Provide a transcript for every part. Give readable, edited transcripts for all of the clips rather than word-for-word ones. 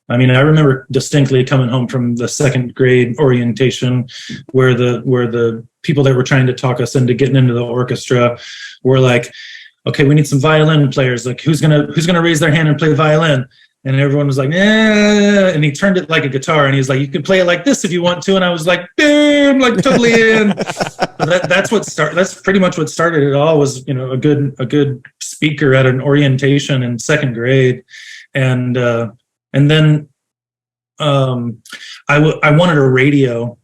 I mean, I remember distinctly coming home from the second grade orientation where the people that were trying to talk us into getting into the orchestra were like, okay, we need some violin players. Like, who's gonna raise their hand and play violin? And everyone was like, yeah. And he turned it like a guitar, and he's like, you can play it like this if you want to. And I was like, boom, like totally in. That's pretty much what started it all. Was, you know, a good speaker at an orientation in second grade, and then I wanted a radio.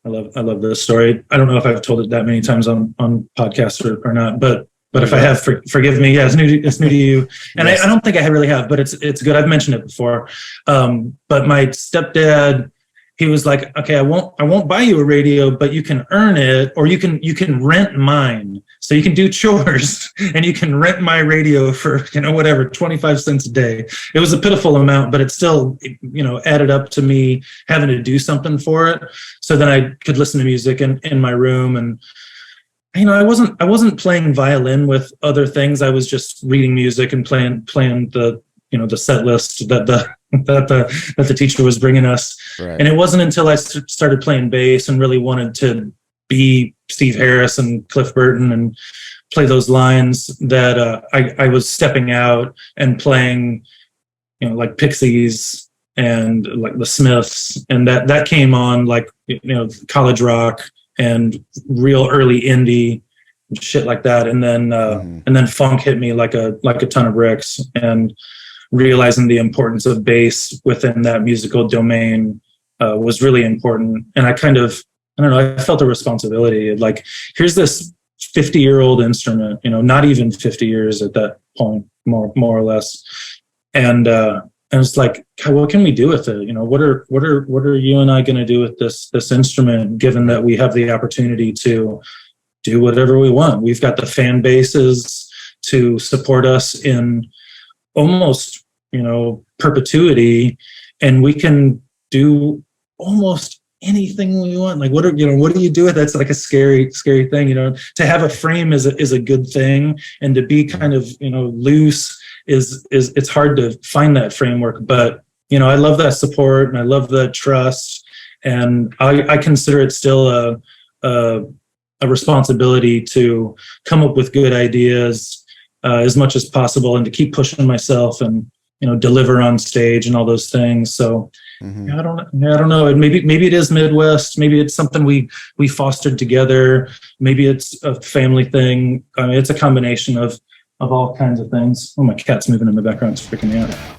I love this story. I don't know if I've told it that many times on podcasts or not, but if I have, forgive me. Yeah, it's new to you, and yes. I don't think I really have, but it's good. I've mentioned it before. But my stepdad, he was like, okay, I won't buy you a radio, but you can earn it, or you can rent mine. So you can do chores and you can rent my radio for, you know, whatever, 25 cents a day. It was a pitiful amount, but it still, you know, added up to me having to do something for it. So then I could listen to music in my room. And, you know, I wasn't playing violin with other things. I was just reading music and playing the, you know, the set list that the teacher was bringing us. Right. And it wasn't until I started playing bass and really wanted to be Steve Harris and Cliff Burton and play those lines that I was stepping out and playing, you know, like Pixies and like the Smiths, and that came on, like, you know, college rock and real early indie and shit like that. And then funk hit me like a ton of bricks, and realizing the importance of bass within that musical domain was really important. And I don't know, I felt a responsibility. Like, here's this 50-year-old instrument, you know, not even 50 years at that point, more or less. And it's like, what can we do with it? You know, what are you and I going to do with this instrument, given that we have the opportunity to do whatever we want? We've got the fan bases to support us in almost, you know, perpetuity, and we can do almost anything we want. Like, what do you do with that? It's like a scary thing, you know. To have a frame is a good thing, and to be kind of, you know, loose is it's hard to find that framework. But, you know, I love that support and I love the trust, and I consider it still a responsibility to come up with good ideas as much as possible, and to keep pushing myself and, you know, deliver on stage and all those things. So I don't know. Maybe it is Midwest. Maybe it's something we fostered together. Maybe it's a family thing. I mean, it's a combination of all kinds of things. Oh, my cat's moving in the background. It's freaking me out.